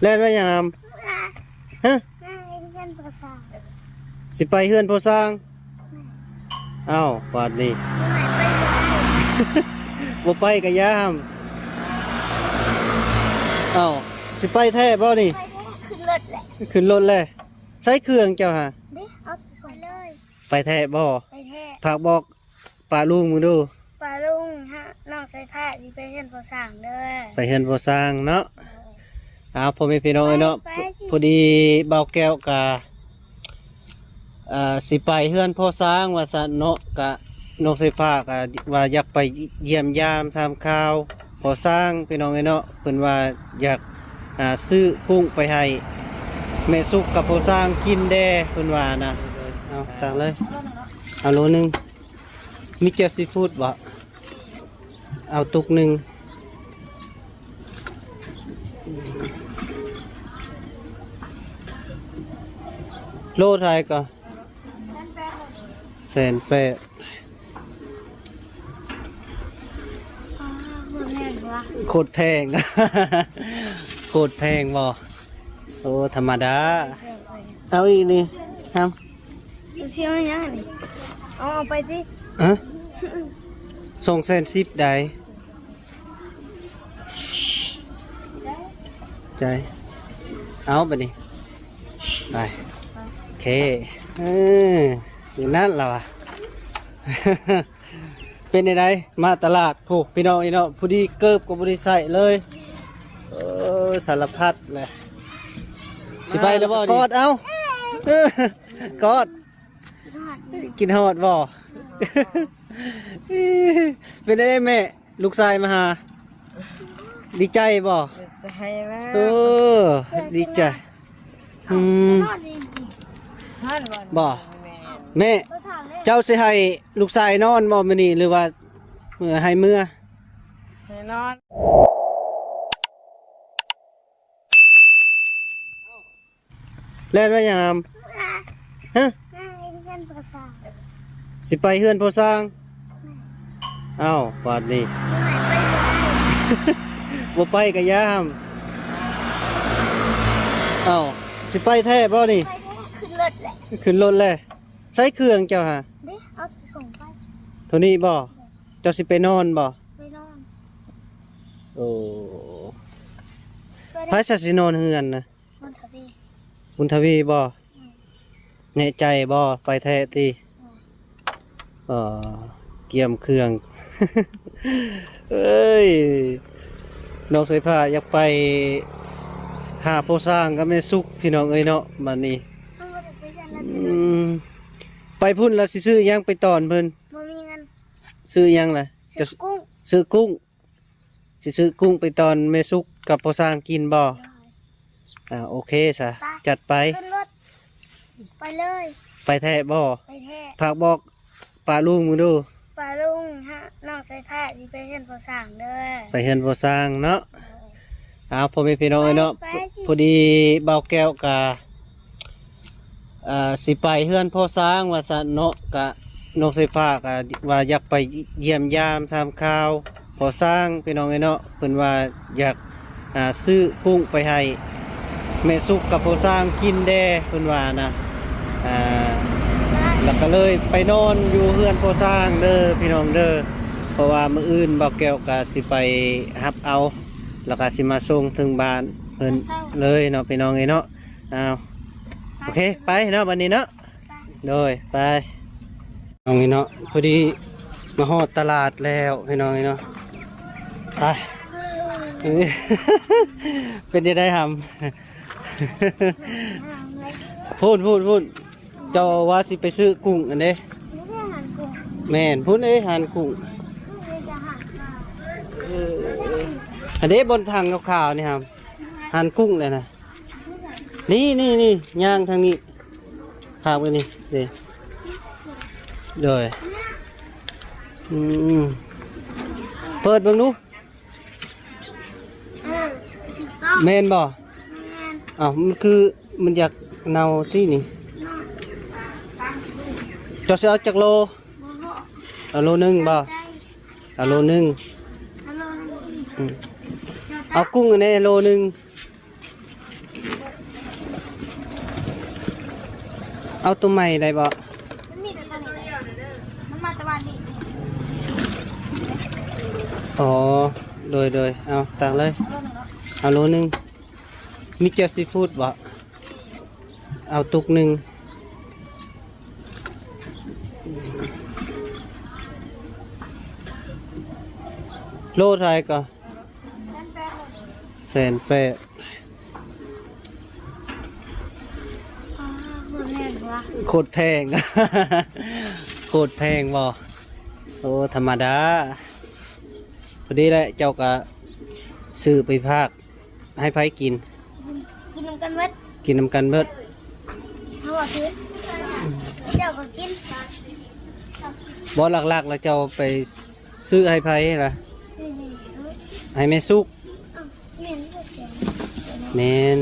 เล่นไว้ยังอามฮะสิไปเฮือนพอสร้างอ้าววาดนี่บ่ไปกะยามอ้าวสิไปแท้บ่นี่ขึ้นรถแหละขึ้นรถเลยใช้เครื่องเจ้าฮะเด้เอาไปเลยไปแท้บ่ไปแท้ฝากบอกป้าลุงมึงดูป้าลุงฮะน้องใส่ผ้าสิไปเฮือนพอสร้างเด้อไปเฮือนพอสร้างเนาะพ่อแม่พี่น้องเนาะพอดีเบาแก้วกะสิไปเฮือนพ่อสร้างว่าซั่นเนาะกะนกไฟฟ้ากะว่าอยากไปเยี่ยมยามทำข่าวพ่อสร้างพี่น้องเนาะเพิ่นว่าอยากซื้อกุ้งไปให้แม่สุกกับพ่อสร้างกินแด่เพิ่นว่านะเอาตักเลยเอาโลนึงมีเจซีฟู้ดบ่เอาตุกนึงโลไทยก็180โคตรแพง โคตรแพงบ่โอ้ธรรมดาเอาอีกนี่ครับเสียวยังนี่เอาไปดิส่ง10ได้ใจเอาไปนี่ไปโอเคอยู่นั่นแล้วอ่ะ เป็นยังไงมาตลาดผูกพี่น้องอีเนาะผู้ดีเกิบกับบริใส่เลยสารพัดเลยสิไปแล้วบ่กอดเอากอดกินฮอดบ่ เป็นได้แม่ลูกชายมาหาดีใจบ่ดีใจบ่แม่เจ้าสิให้ลูกชายนอนบ่มื้อนี้หรือว่าให้เมื่อให้นอนเล่นไว้ยังอามฮะสิไปเฮือนพอสร้างอ้าววาดนี่บ่ไปกะยามอ้าวสิไปแท้บ่นี่ขึ้นรถแหละขึ้นรถเลยใช้เครื่องเจ้าฮะเด้เอาส่งไปเท่านี้บ่เจ้าสิไปนอนบ่ไปนอนโอ้ไผสินอนเฮือนนะบุญทวีบ่แน่ใจบ่ไปแท้ติเกี่ยมเครื่อง เอ้ยน้องสายผ้าอยากไปหาพ่อสร้างกับแม่สุกพี่น้องเอ้ยเนาะบัดนี้ไปพุ่นแล้วสิซื้อยังไปตอนเพิ่นบ่มีเงินซื้อยังล่ะจะกุ้งซื้อกุ้งสิซื้อกุ้งไปตอนแม่สุกกับพ่อสร้างกินบ่โอเคซะจัดไปขึ้นรถไปเลยไปแท้บ่ไปแท้ฝากบอกป้าลุงมึงดูป้าลุงฮะน้องใส่ผ้าสิไปเฮือนพอสร้างเด้อไปเฮือนพอสร้างเนาะพ่อแม่พี่น้องเนาะพอดีเบาแก้วกะสิไปเฮือนพอสร้างว่าซั่นเนาะกะนกไฟฟ้ากะว่าอยากไปเยี่ยมยามทำข่าวพอสร้างพี่น้องเนาะเพิ่นว่าอยากซื้อกุ้งไปให้แม่สุกกับพอสร้างกินแด่เพิ่นว่านะแล้วก็เลยไปนอนอยู่เฮือนพอสร้างเด้อพี่น้องเด้อเพราะว่ามื้ออื่นเบาแก้วกะสิไปรับเอาแล้วก็สิมาส่งถึงบ้านเพิ่นเลยเนาะพี่น้องเนาะโอเคไปเนาะวันนี้เนาะโดยไปน้องเนาะพอดีมาฮอดตลาดแล้วพี่น้องเนาะไป เป็นยังไงทำพูดเจ้าว่าสิไปซื้อกุ้งอันนี้แม่นพูดเลยหันกุ้งอันนี้บนทางขาวๆนี่ครับหันกุ้งเลยนะนี่ย่างทางนี้พาไปนี่เดี๋ยวเปิดเบิ่งดูแม่นบ่มันคือมันอยากเน่าที่นี่จะเอาจากโลเอาโลนึงบ่เอาโลนึงเอากุ้งอันนี้โลนึง เอาตัวใหม่ได้บ่ มันมีแต่ตัวนี้มันมาแต่วันนี้ อ๋อโดยเอาตังเลย ตัวหนึ่งเนาะ เอาโลนึงมีเจลซีฟู้ดบ่เอาตุกหนึ่งโลเท่าไหร่ก็ แซ่บๆเลย 180,000 อ๋อมันแน่นวะ โคตรแพง โคตรแพงบ่โอ้ธรรมดาพอดีแหละเจ้าก็ซื้อไปภาคให้ไผกิน กินน้ำกันเม็ด กินนำกันเบิด เขาบอกคือเจ้าก็กิน บ่หลักๆแล้วเจ้าไปซื้อให้ไผล่ะ ซื้อให้เอ้ย ให้แม่สุก อ้าวแม่นี่ก็เสียง แม่น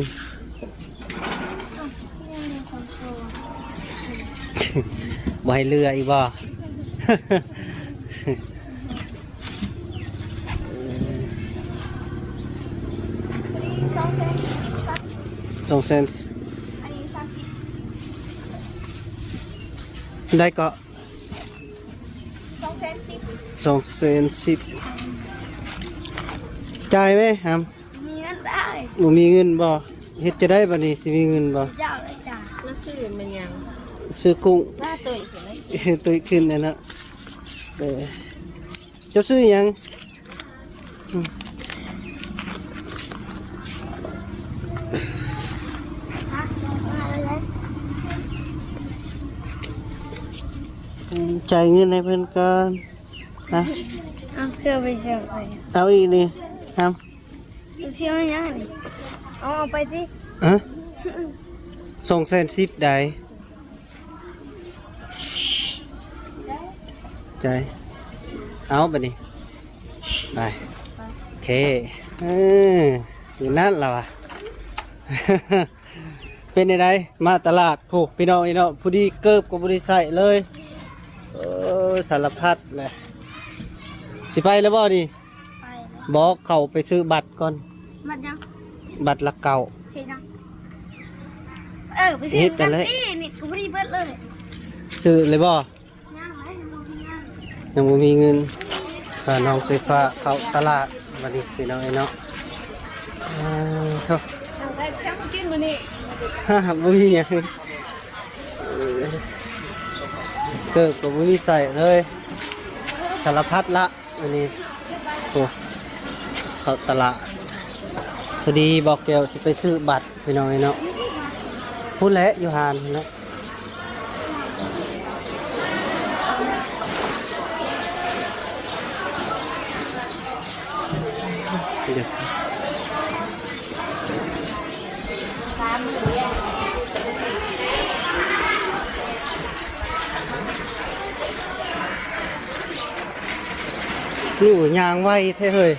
อ้าวแม่มีคนโทร บ่ให้เรืออีกบ่ 200,000 2 เซน อันนี้30 ได้ก็ 210 2 เซน 10จ่ายไหมครับ มีเงินได้ บ่มีเงินบ่เฮ็ดจะได้บัดนี้สิมีเงินบ่ เจ้าเลยจ้า มาซื้อมันยัง ซื้อกุ้ง หน้าตัวอีกเห็นไหม ตัวขึ้นนั่นนะเจ้าซื้อหยัง ฮะมาเลย จ่ายเงินให้เพิ่นก่อนนะ เอาเครื่องไปเสียบใส่ เอาอีกนี่ครับ เสียบยังไงเอาไปสิ ฮะ2 เซน 10ได้จ่ายเอาบัดนี้ไปโอเคอยู่นั่นแล้วอ่ะ เป็นไงมาตลาดโหพี่น้องอีเนาะผู้ดีเกิบกับบริใส่เลยสารพัดเลยสิไปแล้วบ่ดิ ไปเลย บอกเขาไปซื้อบัตรก่อน มัดยัง บัตรละเก่า เฮ็ดยังไปซื้อกันสินี่กูไม่ได้เบิดเลย ซื้อเลยบ่ ย่างไรลงย่าง ยังบ่มีเงินค่าน้องไฟฟ้าเข้าตลาดบัดนี้พี่น้องอีเนาะเท่า เอาไปช่างกินมานี่ บ่มีหยังเกิบกับบ่มีใส่เลยสารพัดละอันนี้โอ้เข้าตลาดพอดีบอกแก้วสิไปซื้อบัตรพี่น้องเนาะพูดแล้วอยู่หานเนาะเดี๋ยวนี่ยางไวเท่เฮ้ย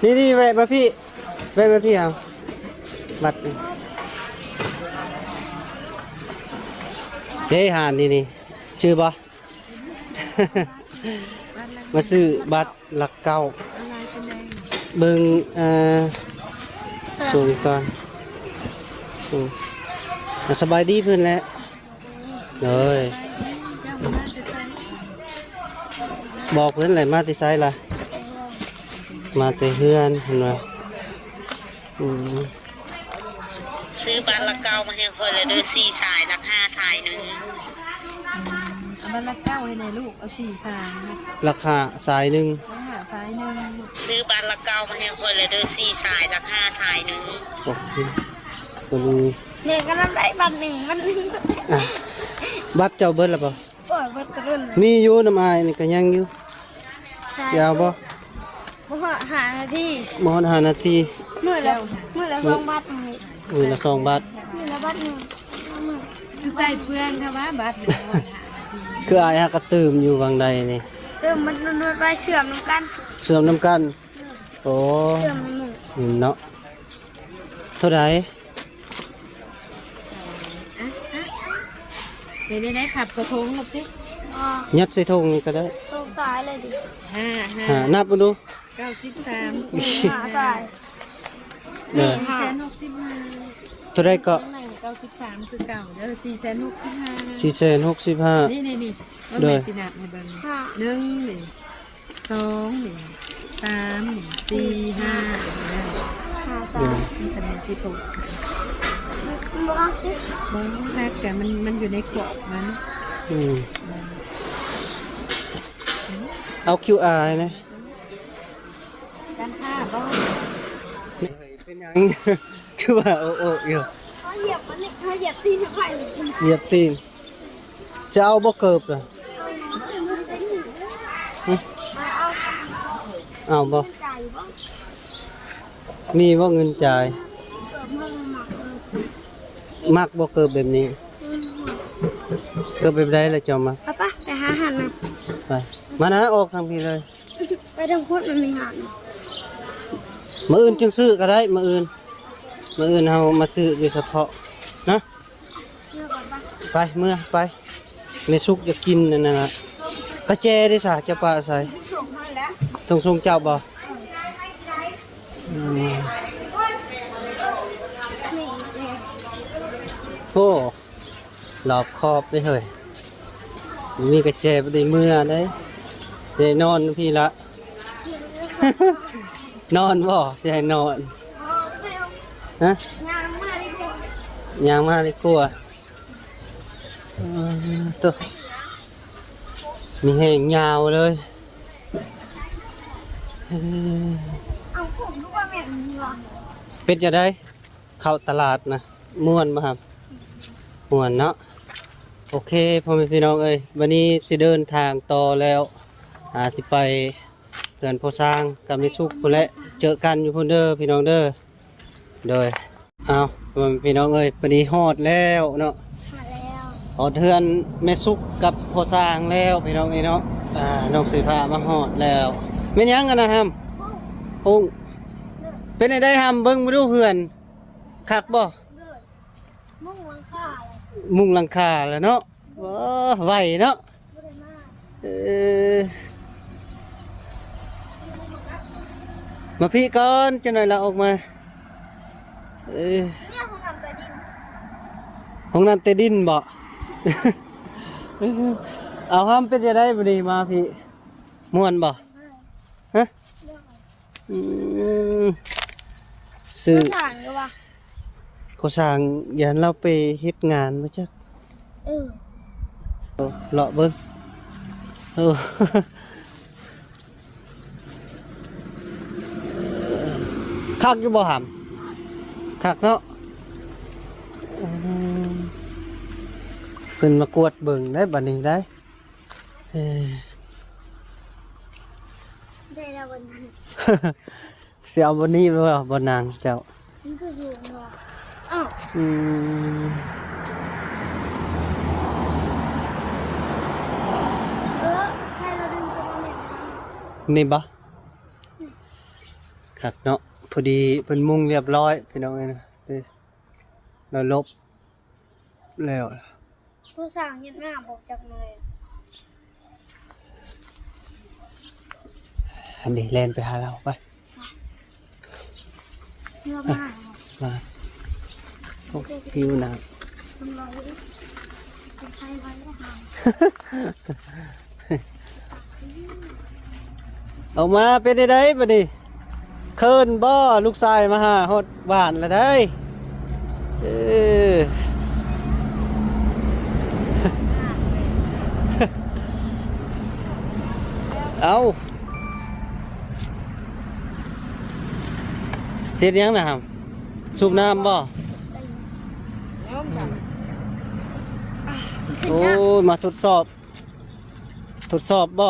นี่แวะมาพี่แวะมาพี่เอาบัตรเฮ้ยหานนี่ชื่อบ่ มาซื้อบัตรหลักเก้า อะไรเป็นแดง เบิ่งสูงก่อนสบายดีเพื่อนแล้วเลย เจ้ามาจะใส่ บอกเพื่อนอะไรมาที่ไซล่ะมาแต่เฮือนเห็นไหม ซื้อบัตรละเก้ามาให้คนเลยด้วย4 สายรับ5 สายหนึ่ง เอาบันละเก้าให้ในลูกเอา4 สายนะ ราคาสายหนึ่ง ต้องหาสายหนึ่งลูก ซื้อบัตรละเก้ามาให้คนเลยด้วย4 สายรับ5 สายหนึ่ง โอ้ยตัวนี้ เนี่ยก็นั่งได้บัตรหนึ่งบัตรหนึ่ง อ่ะบัตรเจ้าเบิดแล้วป่ะ โอ้ยบัตรกระดุน มีอยู่น้ำอายนี่ก็ยังอยู่ ใช่ จะเอาบ่ บ่หานาที มอน5 นาที เมื่อแล้ว2 บัตรนี่ มือละ2 บาท มื้อละบัตรหนึ่งมื้อ ใส่เพื่อนค่ะว่าบัตรหนึ่งวันหา คืออายฮักกระตืมอยู่วังใดนี่ เติมมันนวดๆไปเชื่อมน้ำกัน เสื่อมน้ำกันโอ้ เชื่อมในหนึ่ง นี่เนาะเท่าไหร่ เดี๋ยวได้ขับกระทงลูกดิ อ๋อ ยัดใส่ถุงนี่ก็ได้ ตรงซ้ายเลยดิ นับมาดู 93 หาซ้าย เด้อ 165 เท่าไหร่ก็ ไหนก็ 93คือเก่าเด้อ465 465 นี่นี่ว่า โด แม่ ย สินับให้เบิ่ง ค่ะ 1นี่2นี่3นี่4 5 หาสาม นี่คะแนนสิถูก บอกสิ บ่แม่แต่มันอยู่ในกรอบมัน อืมเอา QR นะ การค่าบ่ เป็นหยัง คือว่าโอ้โอ้อยู่ เขาเหยียบมันนี่เขาเหยียบตีนไผ่ เหยียบตีนจะเอาบ่เกิบอ่ะหึ เอา เอาบ่ ใจบ่ มีบ่เงินจ่าย เกิดมันหมักเลย มักบ่เกิบแบบนี้ เกิบแบบใดล่ะเจ้ามา ไปไปหาหันนะ ไปมานะออกทางพี่เลย ไปทางพุทธมันมีหัน มื้ออื่นจึงซื้อก็ได้มื้ออื่นเฮามาซื้อโดยเฉพาะนะ เลือกก่อนปะ ไปเมื่อไปแม่สุกอยากกินนั่นน่ะกระแจได้ซะจะปาใส่ ส่งให้แล้ว ต้องส่งเจ้าบ่อืม นี่เลย โอ้รอบคอบได้เฮ้ยมีกระแจบ่ได้เมื่อได้นอนพี่ละ นอนบ่สิให้นอน เอาไปเอา ฮะ งานมาได้พอ ยังมาในครัวตัวมีแห้งยาวเลย เอาผมทุกวันแบบนี้วะ เป็นจะได้ เข้าตลาดนะม่วนมาครับม่วนเนาะโอเคพ่อแม่พี่น้องเอ้ยวันนี้สิเดินทางต่อแล้วสิไปเตือนโพสร้างกับนิสุกพุ่นแหละเจอกันอยู่พุ่นเด้อพี่น้องเด้อโดยเอาพ่อแม่พี่น้องเอ้ยวันนี้ฮอดแล้วเนาะ มาแล้ว ฮอดเทือนแม่สุกกับโพสร้างแล้วพี่น้องเอ้ยเนาะน้องสีผ้ามาฮอดแล้วแม่นยังกันนะฮัมกุ้งเป็นไงได้ฮัมเบิ่งมาดูเฮือนคักบ่ เลิศมุ่งหลังคาเลย มุงหลังคาแล้วเนาะว้าไหวเนาะ ไม่ได้มาก เออมาพี่ก่อนจะหน่อยเราออกมาเออ เนี่ยเขาทำแต่ดิน ห้องน้ำเตดินบ่ เอาห้ามเป็นจะได้บ่ดีมาพี่ม่วนบ่ฮะอืมซื้อ ผ่านก็ว่า เขาสั่งยันเราไปเฮ็ดงานมาจัก เออ เลาะเบิ่งโอ้ คักอยู่บ่หำคักเนาะอืมเพิ่นมากวดเบิ่งได้บัดนี้ได้เอ้ย ได้แล้ววันนี้ สิเอาบ่นี้บ่บ่นางเจ้า นี่คืออยู่เนาะอ้าว อืม ให้เราดึงตัวมาเนี่ยนะ นี่บ่คักเนาะพอดีเพิ่นมุงเรียบร้อยพี่น้องเอ้ยนะเด้เราลบแล้ว ผู้สั่งเย็นหน้าบอกจากเลย อันนี้แล่นไปหาเราไป เยอะมาก มาโอ้หิวน้ ทำร้อยคนไทยไว้ได้หา ำ ออกมาเป็นได้บัดนี้เคินบ่ลูกชายมาหาฮอดบ้านแล้วได้เออ เอาเสร็จยังนะครับสูบน้ำบ่ โอ้ยมาทดสอบบ่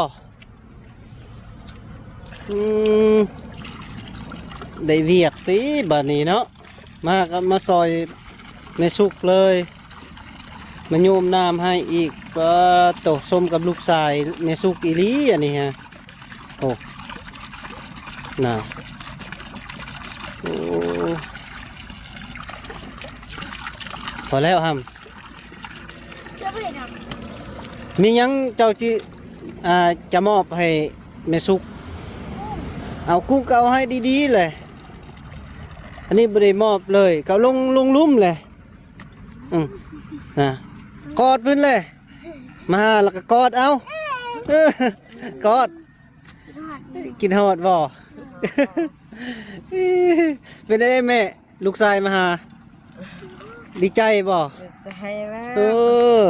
ได้เวียกตีบัดนี้เนาะมาก็มาซอยแม่สุกเลยมาโยมน้ำให้อีกก็ตกส้มกับลูกชายแม่สุกอีหลีอันนี้ฮะโอ้น่ะโอ้พอแล้วฮัม จะไปไหน มียังเจ้าจีจะมอบให้แม่สุกเอากุ้งเกาให้ดีๆเลยอันนี้บ่ได้มอบเลยเกาลงลุ่มเลย นะกอดเพิ่นเลยมาแล้วก็กอดเอาเออกอดกินฮอดบ่ เป็นได้แม่ลูกชายมาหาดีใจบ่ จะให้แล้ว เออ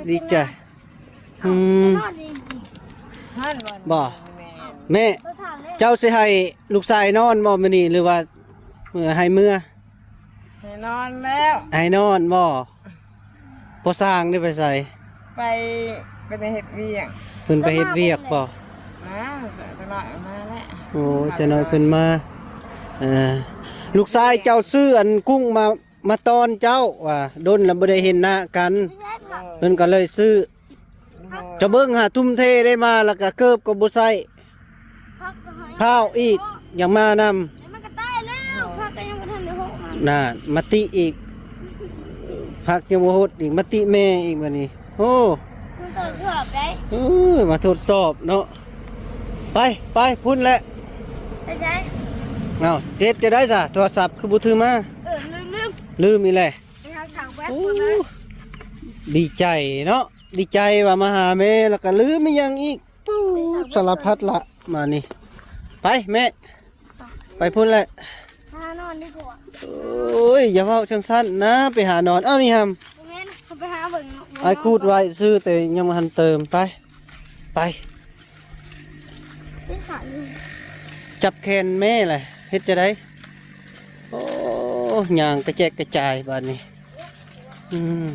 ดีใจอืม ทอดดี ท่านวัน บ่ แม่ แม่ เขาถามเลย เจ้าสิให้ลูกชายนอนบ่มื้อนี้หรือว่าให้เมื่อ ให้นอนแล้ว ให้นอนบ่พอสร้างได้ไปใส่ ไปเฮ็ดเวียง เพิ่นไปเฮ็ดเวียกบ่ มาตลอดมาแล้ว โอ้จะน้อยเพิ่นมาเออลูกชายเจ้าซื้ออันกุ้งมาตอนเจ้าว่าดนแล้วบ่ได้เห็นหน้ากันเพิ่นก็เลยซื้อจะเบิ่งหาทุ่มเทได้มาแล้วก็เกิบก็บ่ใส่ พักก็ให้ ข้าวอีกยังมานำ มันก็ตายแล้วพักก็ยังไม่ทันได้หกมัน น่ะมาติอีกพักยังบ่ฮดอีกมาติแม่อีกบัดนี้โอ้ มันต่อชอบได้ มาทดสอบเนาะไปพุ่นแหละ ได้ใช่ เอาเจ็ดจะได้ซะโทรศัพท์คือบ่ถือมา ลืมลืมอีแหละ ไอ้ทางสั่งแวบ โอ้ คนเลย ดีใจเนาะดีใจว่ามาหาแม่แล้วก็ลืมไม่ยังอีกสารพัดละมานี่ไปแม่ไปพุ่นแหละ ถ้านอนดีกว่า โอ้ยอย่าเว้าจังซั่นนะไปหานอนเอ้านี่ฮัม แม่นเขาไปหาเบิ่ง ไอ้คูดไว้ซื้อแต่ยังบ่ทันเติมไป ได้ขาดลืม จับแขนแม่แหละเฮ็ดจะได้โอ้ย่างกระแจกกระจายบาดนี้อืม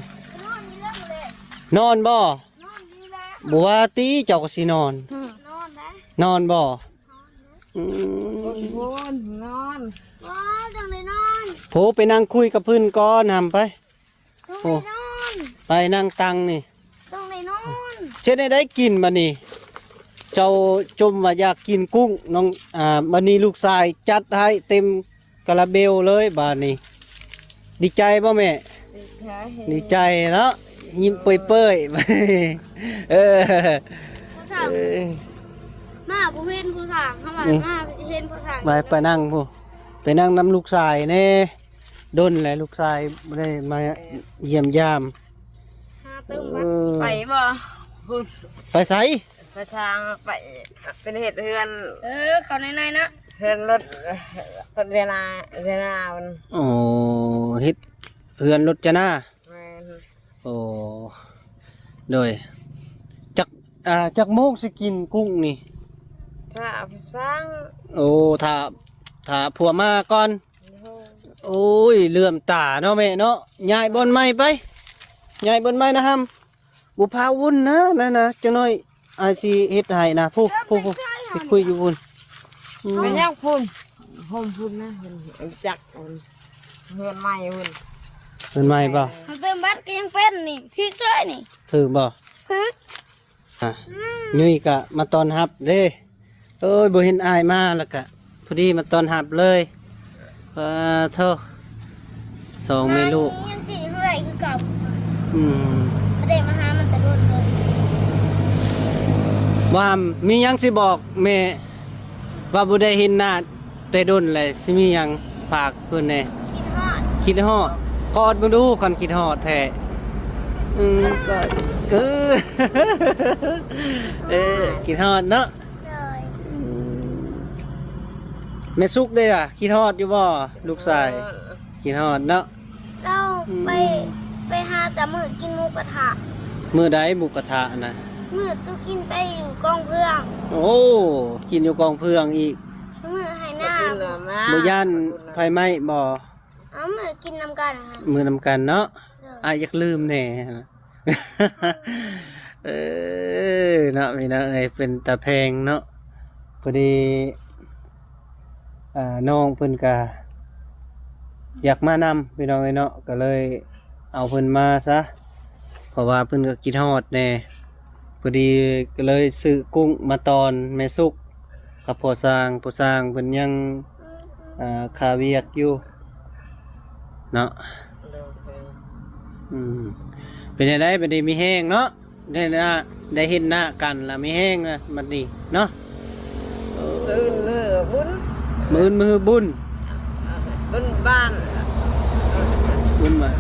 นอนนี่เรื่องเลย นอนบ่ นอนนี่แหละ บ่ว่าติเจ้าก็สินอน นอนได้ นอนบ่อืม นนอน ว้าจังเลยนอน โผไปนั่งคุยกับเพิ่นก่อนนำไป ต้องเลยนอน ไปนั่งตังนี่ ต้องเลยนอน เช่นได้กินบัดนี้ เจ้าจมว่าอยากกินกุ้งน้องบัดนี้ลูกชายจัดให้เต็มกระเบลเลยบัดนี้ ดีใจบ่แม่ ดีใจแล้วยิ้มเปื่อยๆ เออ ผู้สาว เออ มาผู้เห็นผู้สาวเข้ามามาผู้เห็นผู้สาว ไปนั่งผู้ไปนั่งน้ำลูกชายแน่ดนแหละลูกชายไม่ได้มาเยี่ยมยาม หาเติม เอ วัด อ ไปบ่คุณ ไปใส่ ประชางไปเป็นเฮ็ดเฮือน เขาในนะ เฮือนรถเรียนามัน โอ้เฮ็ดเฮือนรถจะหน้า แม่น โอ้โดยจักโมกสิกินกุ้งนี่ ถ้าเอาไปสร้าง โอ้ถ้าผัวมาก่อน โอ้ยเหลื่อมตาเนาะแม่เนาะย้ายบนไม้ไปย้ายบนไม้นะฮัมบุพาวุ่นนะจังน้อยอาชีเฮ็ดให้นะผู้สิคุยอยู่วุ่น ไม่ยากพุ่นห่มพุ่นนะเพิ่นจักพุ่นเฮือนใหม่พุ่น เป็นไม้บ่ เขาเติมบัตรก็ยังเป็นนี่พี่ช่วยนี่ ถือบ่ พึก อ่ะยุ้ยกะมาตอนรับเด้เอ้ยบ่เห็นอายมาแล้วกะพอดีมาตอนรับเลยเท่าสองแม่ลูก ยังจีเท่าไหร่คือเก่า อืม ประเดี๋ยวมาหามันจะรุนเลย ว่ามีหยังสิบอกแม่ว่าบ่ได้เห็นหน้าแต่ดนแหละสิมีหยังฝากเพิ่นแหน่ คิดฮอด คิดฮอดกอดมาดูคันคิดฮอดแท้กอดคิดฮอดเนาะ เลย แม่สุกได้อ่ะคิดฮอดอยู่บ่ลูกชายคิดฮอดเนาะ เราไปหาแต่มือกินหมูกระทะ มื้อใดหมูกระทะนะ มือตู้กินไปอยู่กองเพื่อง โอ้กินอยู่กองเพื่องอีก มือให้หน้า บ่ย่านไฟไหม้บ่ เอามือกินน้ำกันค่ะ มื้อนำกันเนาะ เลย อายอยากลืมแหน่ เนาะพี่น้องเอ้ยเป็นตาแพงเนาะพอดีน้องเพิ่นก็อยากมานำพี่น้องเอ้ยเนาะก็เลยเอาเพิ่นมาซะเพราะว่าเพิ่นก็คิดฮอดแน่พอดีก็เลยซื้อกุ้งมาตอนแม่สุกกับพ่อสร้างเพิ่นยังคาเวียกอยู่เนาะเป็นไงได้เป็นได้มีแห้งเนาะได้เห็นหน้ากันละมีแห้งนะมันนี่เนาะ ตื่นเหือบุญ มือบุญ บุญบ้าน บุญมา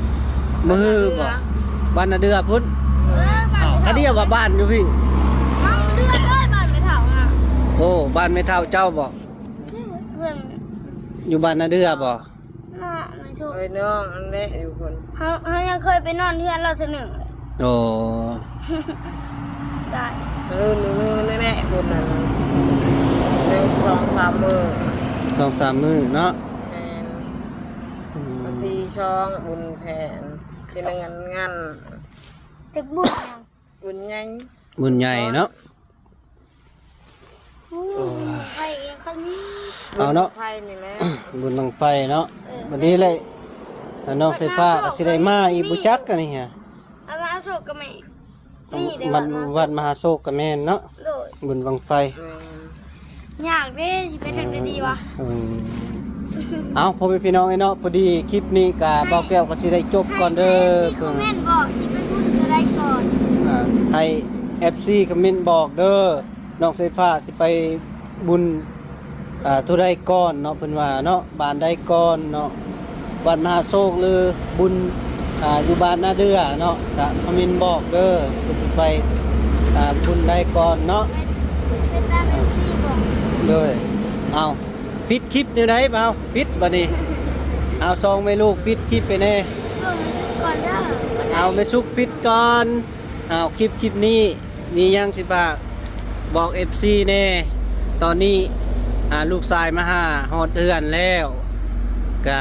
มือบ่บ้านนาเดือพุ่น บ้าน คดีว่าบ้านอยู่พี่ มันเลือดได้บ้านไม่เท่าอ่ะ โอ้บ้านไม่เท่าเจ้าบ่ เพื่อน อยู่บ้านนาเดือบ่ น่าไม่ถูก เอ้ยน้องอันนี้อยู่คน เขายังเคยไปนอนเพื่อนเราเทีหนึ่งเลย โอ้ ได้ มือแน่ๆคนนั้นเร็ว2-3 มื้อ 2-3 มื้อเนาะ แม่น อืม บางทีช่องบุญแทนเป็นงาน เด็กบุญยัง บุญใหญ่ บุญใหญ่เนาะ ไปเองคนนี้ เอาเนาะ ไฟนี่แหละ บุญบังไฟเนาะวันนี้เลยน้องไฟฟ้าก็สิได้มาอีบุจักกันนี่ฮะ เอามาโศกกับแม่นี่เดี๋ยว มันวัดมหาโศกกับแม่นเนาะ โดย บุญบังไฟ แม่น อยากได้สิไปทางดีวะ อืมเอาพ่อแม่พี่น้องไอ้เนาะพอดีคลิปนี้ก็เบาแก้วก็สิได้จบก่อนเด้อ ให้คอมเมนต์บอกสิไปบุญจะได้ก่อน ให้ FC คอมเมนต์บอกเด้อน้องไฟฟ้าสิไปบุญตัวใดก่อนเนาะเพิ่นว่าเนาะบ้านใดก่อนเนาะวัดมหาโศกหรือบุญอยู่บ้านนาเดือเนาะก็คอมเมนต์บอกเด้อเพิ่นสิไปบุญใดก่อนเนาะ เป็นตามเอฟซีบอก เด้อเอาปิดคลิปนี่ได้เปล่าปิดบัดนี้เอาซองไม่ลูกปิดคลิปไปแน่ เบิ่งมันก่อนเด้อ เอาไม่สุกปิดก่อนเอาคลิปนี้มียังสิฝากบอก FC แน่ตอนนี้ลูกชายมาหาฮอดเดือนแล้วก็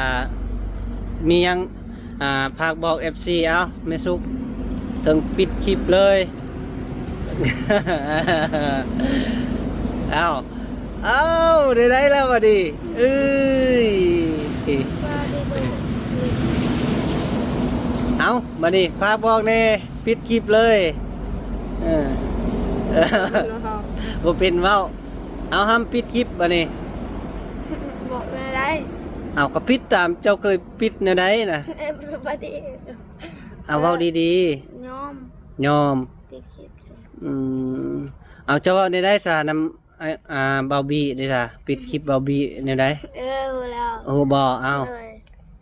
มียังฝากบอก FC เอาไม่สุกถึงปิดคลิปเลย เอาได้แล้วบัดนี้เอ้ย ว่าได้ดู เอาบัดนี้ฝากบอกแน่ปิดคลิปเลยเออ บ่เป็นเว้าเอาห้ามปิดคลิปบัดนี้ บอกเลยได้ เอาก็ปิดตามเจ้าเคยปิดแนวใดน่ะ สุปฏิ เอาเว้าดี ยอม ๆยอม ปิดคลิปเลย เอาเจ้าเว้าในได้ซะนำเบาบีได้ซะปิดคลิปเบาบีแนวใด รู้แล้ว โอ้บ่เอา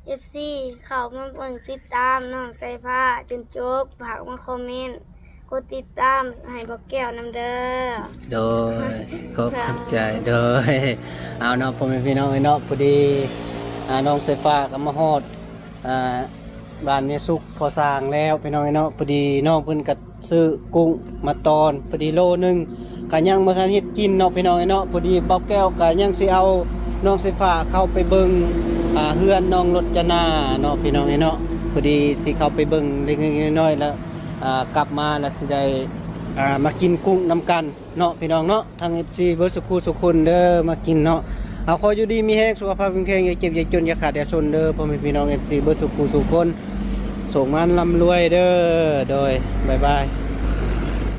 เอฟซีเขามาเบิ่งติดตามน้องใส่ผ้าจนจบฝากมาคอมเมนต์กดติดตามให้บอกแก้วนำเด้อ โดยขอบคุณใจโดยเอาเนาะพ่อแม่พี่น้องเนาะพอดีน้องไฟฟ้าก็มาฮอดบ้านเมียสุกพอสร้างแล้วพี่น้องเนาะพอดีน้องเพิ่นก็ซื้อกุ้งมาตอนพอดีโลนึงก็ยังบ่ทันเฮ็ดกินเนาะพี่น้องเนาะพอดีเบาแก้วก็ยังสิเอาน้องไฟฟ้าเข้าไปเบิ่งเฮือนน้องรจนาเนาะพี่น้องเนาะพอดีสิเข้าไปเบิ่งเล็กๆน้อยๆแล้วกลับมาแล้วสิได้มากินกุ้งนำกันเนาะพี่น้องเนาะทาง FC เบิร์สุขุสุคนเด้อมากินเนาะเอาขออยู่ดีมีแห้งสุขภาพแข็งแรงอย่าเจ็บอย่าจนอย่าขาดอย่าสนเด้อพ่อแม่พี่น้อง FC เบิร์สุขุสุคนส่งมันร่ำรวยเด้อโดยบ๊ายบาย